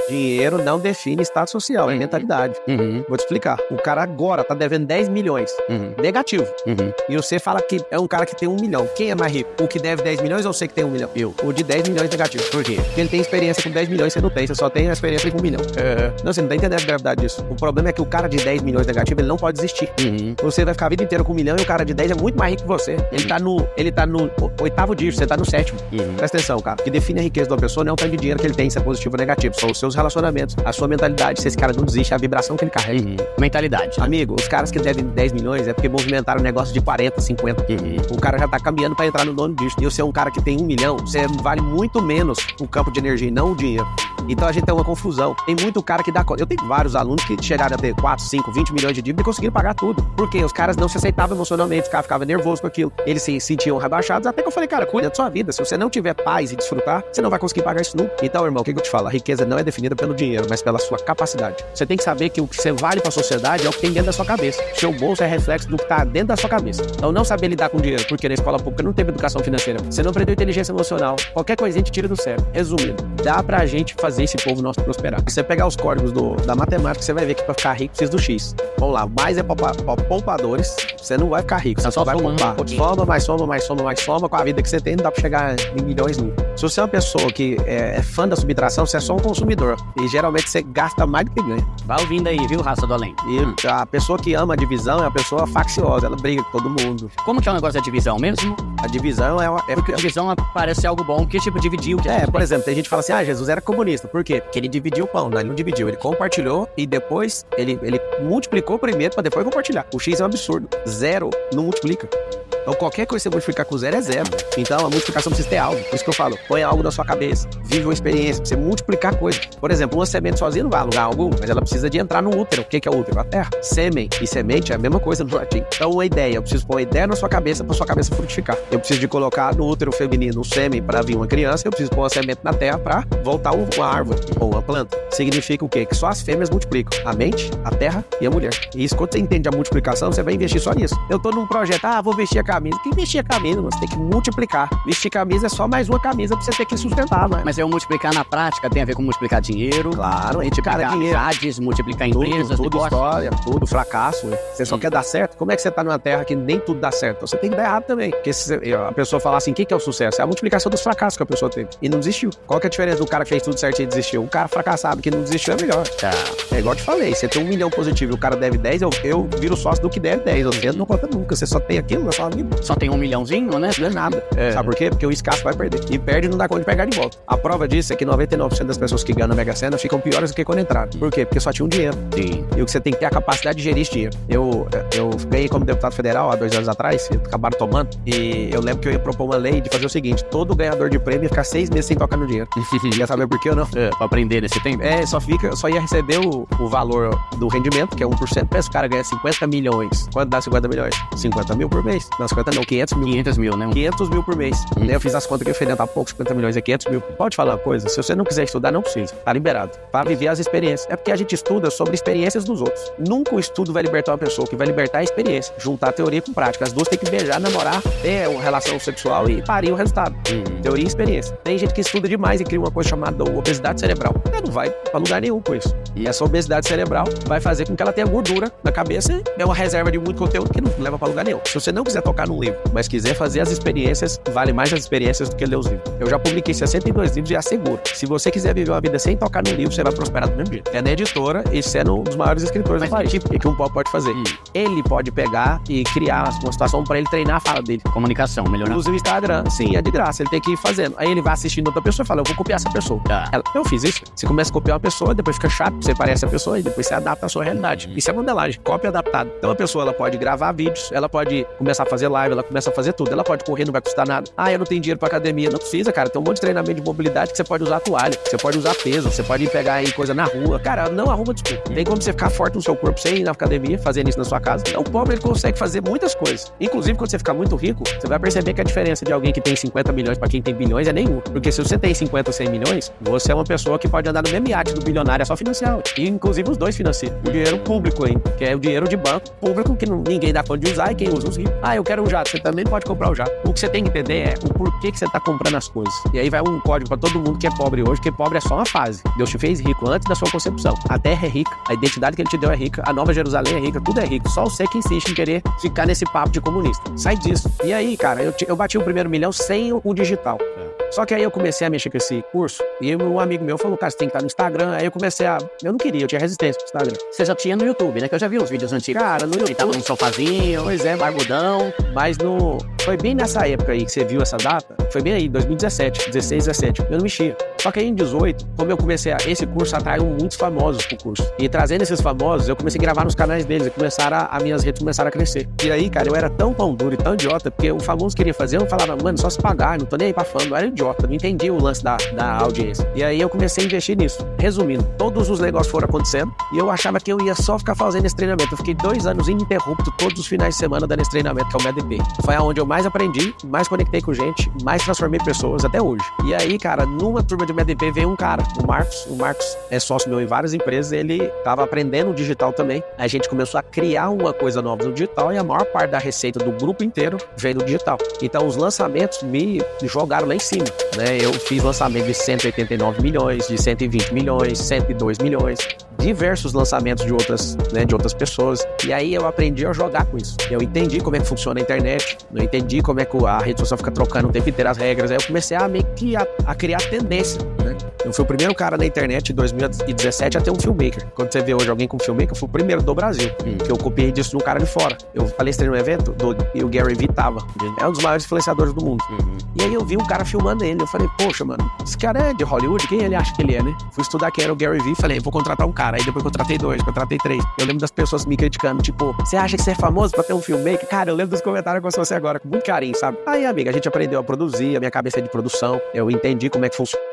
Dinheiro não define status social, é mentalidade. Vou te explicar. O cara agora tá devendo 10 milhões. Negativo. E você fala que é um cara que tem 1 milhão. Quem é mais rico? O que deve 10 milhões ou você que tem 1 milhão? Eu. O de 10 milhões negativo. Por quê? Porque ele tem experiência com 10 milhões, você não tem. Você só tem a experiência com 1 milhão. Não, você não tá entendendo a gravidade disso. O problema é que o cara de 10 milhões negativo, ele não pode desistir. Você vai ficar a vida inteira com 1 milhão e o cara de 10 é muito mais rico que você. Ele tá no 8º dígito, você tá no 7º. Presta atenção, cara. O que define a riqueza de uma pessoa não é o tanto de dinheiro que ele tem, se é positivo ou negativo. São os seus relacionamentos, a sua mentalidade. Se esse cara não desiste, é a vibração que ele carrega. Mentalidade. Amigo, os caras que devem 10 milhões é porque movimentaram um negócio de 40, 50. O cara já tá caminhando pra entrar no dono disso. E você é um cara que tem 1 milhão, você vale muito menos o campo de energia e não o dinheiro. Então a gente tem uma confusão. Tem muito cara que dá conta. Eu tenho vários alunos que chegaram a ter 4, 5, 20 milhões de dívida e conseguiram pagar tudo. Porque os caras não se aceitavam emocionalmente, os caras ficavam nervosos com aquilo. Eles se sentiam rebaixados. Até que eu falei, cara, cuida da sua vida. Se você não tiver paz e desfrutar, você não vai conseguir pagar isso nunca. Então, irmão, o que eu te falo? A riqueza não é definida pelo dinheiro, mas pela sua capacidade. Você tem que saber que o que você vale pra sociedade é o que tem dentro da sua cabeça. O seu bolso é reflexo do que tá dentro da sua cabeça. Então, não saber lidar com dinheiro, porque na escola pública não teve educação financeira. Você não aprendeu inteligência emocional. Qualquer coisinha te tira do sério. Resumindo, dá pra gente fazer esse povo nosso prosperar. Se você pegar os códigos da matemática, você vai ver que pra ficar rico precisa do X. Vamos lá, mais é poupadores, você não vai ficar rico, você só vai poupar. Soma, mais soma, mais soma, mais soma, com a vida que você tem, não dá pra chegar em milhões nunca. Se você é uma pessoa que é fã da subtração, você é só um consumidor. E geralmente você gasta mais do que ganha. Vai ouvindo aí, viu, raça do além. E a pessoa que ama a divisão é uma pessoa facciosa, ela briga com todo mundo. Como que é o negócio da divisão mesmo? A divisão Porque a divisão parece algo bom, que tipo dividiu. Por exemplo, tem gente que fala assim, Jesus era comunista. Por quê? Porque ele dividiu o pão. Não, ele não dividiu, ele compartilhou e depois ele multiplicou primeiro pra depois compartilhar. O X é um absurdo. 0 não multiplica. Então qualquer coisa que você multiplicar com 0 é 0. Então a multiplicação precisa ter algo. Por isso que eu falo, põe algo na sua cabeça, vive uma experiência, pra você multiplicar coisas. Por exemplo, uma semente sozinha não vai alugar algum, mas ela precisa de entrar no útero. O que é o útero? A terra. Sêmen e semente é a mesma coisa no latim. Então uma ideia, eu preciso pôr uma ideia na sua cabeça pra sua cabeça frutificar. Eu preciso de colocar no útero feminino um sêmen pra vir uma criança, eu preciso pôr uma semente na terra pra voltar uma árvore ou uma planta. Significa o quê? Que só as fêmeas multiplicam. A mente, a terra e a mulher. E isso, quando você entende a multiplicação, você vai investir só nisso. Eu tô num projeto, vou vestir a camisa. Quem vestir a camisa, você tem que multiplicar. Vestir camisa é só mais uma camisa pra você ter que sustentar, né? Mas eu multiplicar na prática tem a ver com multiplicar dinheiro. Claro, multiplicar amizades, multiplicar empresas, tudo história, tudo fracasso. Você só quer dar certo? Como é que você tá numa terra que nem tudo dá certo? Você tem que dar errado também. Porque se a pessoa falar assim, o que é o sucesso? É a multiplicação dos fracassos que a pessoa teve. E não desistiu. Qual que é a diferença do cara que fez tudo certinho e desistiu? O cara fracassado que não desistiu é melhor. Tá. É igual eu te falei, você tem 1 milhão positivo e o cara deve 10, eu viro sócio do que deve 10. Eu não conta nunca. Você só tem aquilo na sua vida. Só tem 1 milhãozinho, né? Não é nada. Sabe por quê? Porque o escasso vai perder. E perde e não dá conta de pegar de volta. A prova disso é que 99% das pessoas que ganham na Mega Sena ficam piores do que quando entraram. Por quê? Porque só tinham dinheiro. Sim. E o que você tem que ter é a capacidade de gerir esse dinheiro. Eu ganhei como deputado federal há 2 anos atrás, acabaram tomando. E eu lembro que eu ia propor uma lei de fazer o seguinte: todo ganhador de prêmio ia ficar 6 meses sem tocar no dinheiro. Quer saber por quê ou não? Pra aprender nesse tempo? Só ia receber o valor do rendimento, que é 1%. Pensa, o cara ganha 50 milhões. Quanto dá 50 milhões? 50 mil por mês. Não, 50 não, 500 mil. 500 mil, né? 500 mil por mês. Eu fiz as contas que eu falei, tá pouco, 50 milhões é 500 mil. Pode falar uma coisa, se você não quiser estudar, não precisa. Tá liberado. Para viver as experiências. É porque a gente estuda sobre experiências dos outros. Nunca o estudo vai libertar uma pessoa. O que vai libertar é a experiência. Juntar teoria com prática. As duas têm que beijar, namorar, ter uma relação sexual e parir o resultado. Teoria e experiência. Tem gente que estuda demais e cria uma coisa chamada obesidade cerebral. Não vai pra lugar nenhum com isso. E essa obesidade cerebral vai fazer com que ela tenha gordura na cabeça e é uma reserva de muito conteúdo que não leva pra lugar nenhum. Se você não quiser tocar num livro, mas quiser fazer as experiências, vale mais as experiências do que ler os livros. Eu já publiquei 62 livros e asseguro. Se você quiser viver uma vida sem tocar no livro, você vai prosperar do mesmo jeito. É na editora e sendo um dos maiores escritores do país. O que um pobre pode fazer? Ele pode pegar e criar uma situação pra ele treinar a fala dele. Comunicação, melhorar. Usa o Instagram. Sim, é de graça. Ele tem que ir fazendo. Aí ele vai assistindo outra pessoa e fala, eu vou copiar essa pessoa. Eu fiz isso. Você começa a copiar uma pessoa, depois fica chato, você parece a pessoa e depois você adapta a sua realidade. Isso é modelagem, cópia adaptada. Então a pessoa, ela pode gravar vídeos, ela pode começar a fazer live, ela começa a fazer tudo. Ela pode correr, não vai custar nada. Eu não tenho dinheiro pra academia. Não precisa, cara. Tem um monte de treinamento de mobilidade que você pode usar toalha, você pode usar peso, você pode pegar aí coisa na rua. Cara, não arruma desculpa. Tem como você ficar forte no seu corpo sem ir na academia, fazendo isso na sua casa. Então o pobre, ele consegue fazer muitas coisas. Inclusive, quando você ficar muito rico, você vai perceber que a diferença de alguém que tem 50 milhões pra quem tem bilhões é nenhuma. Porque se você tem 50 ou 100 milhões, você é uma pessoa que pode andar no mesmo iate do bilionário, é só financiar legal. E, inclusive, os dois financiam. O dinheiro público, hein? Que é o dinheiro de banco público que ninguém dá conta de usar e quem usa os ricos. Ah, eu quero um jato. Você também pode comprar o jato. O que você tem que entender é o porquê que você tá comprando as coisas. E aí vai um código pra todo mundo que é pobre hoje, porque pobre é só uma fase. Deus te fez rico antes da sua concepção. A terra é rica, a identidade que ele te deu é rica, a Nova Jerusalém é rica, tudo é rico. Só você que insiste em querer ficar nesse papo de comunista. Sai disso. E aí, cara, eu bati o primeiro milhão sem o digital. Só que aí eu comecei a mexer com esse curso e um amigo meu falou, cara, você tem que estar no Instagram. Aí eu comecei a... Eu não queria, eu tinha resistência pro Instagram. Você já tinha no YouTube, né? Que eu já vi uns vídeos antigos. Cara, no YouTube... Tava num sofazinho, Pois é, barbudão. mas foi bem nessa época aí que você viu essa data. Foi bem aí, 2017, 16, 17. Eu não mexia. Só que aí em 18, como eu comecei esse curso atraiu muitos famosos pro curso. E trazendo esses famosos, eu comecei a gravar nos canais deles e as minhas redes começaram a crescer. E aí, cara, eu era tão pão duro e tão idiota, porque o famoso queria fazer, eu falava, mano, só se pagar, não tô nem aí pra fama. Eu era idiota, não entendia o lance da audiência. E aí eu comecei a investir nisso. Resumindo, todos os negócios foram acontecendo e eu achava que eu ia só ficar fazendo esse treinamento. Eu fiquei 2 anos ininterrupto, todos os finais de semana dando esse treinamento, que é o MEDP. Foi aonde eu mais aprendi, mais conectei com gente, mais transformei pessoas até hoje. E aí, cara, numa turma de MEDP veio um cara, o Marcos. O Marcos é sócio meu em várias empresas, ele tava aprendendo o digital também. A gente começou a criar uma coisa nova no digital e a maior parte da receita do grupo inteiro veio do digital. Então os lançamentos me jogaram lá em cima, né? Eu fiz lançamento de 189 milhões, de 120 milhões, 102 milhões, diversos lançamentos de outras pessoas. E aí eu aprendi a jogar com isso. Eu entendi como é que funciona a internet, eu entendi como é que a rede social fica trocando o tempo inteiro as regras. Aí eu comecei a meio que a criar tendência, né? Eu fui o primeiro cara na internet em 2017 a ter um filmmaker. Quando você vê hoje alguém com filmmaker, eu fui o primeiro do Brasil, que eu copiei disso de um cara de fora. Eu palestrei num evento e o Gary Vee tava. É um dos maiores influenciadores do mundo. E aí eu vi um cara filmando ele. Eu falei, poxa, mano, esse cara é de Hollywood? Quem ele acha que ele é, né? Fui estudar quem era o Gary Vee e falei, vou contratar um cara. Aí depois contratei 2, contratei 3. Eu lembro das pessoas me criticando, tipo, você acha que você é famoso pra ter um filmmaker? Cara, eu lembro dos comentários como se fosse agora, com muito carinho, sabe? Aí, amiga, a gente aprendeu a produzir, a minha cabeça é de produção, eu entendi como é que funciona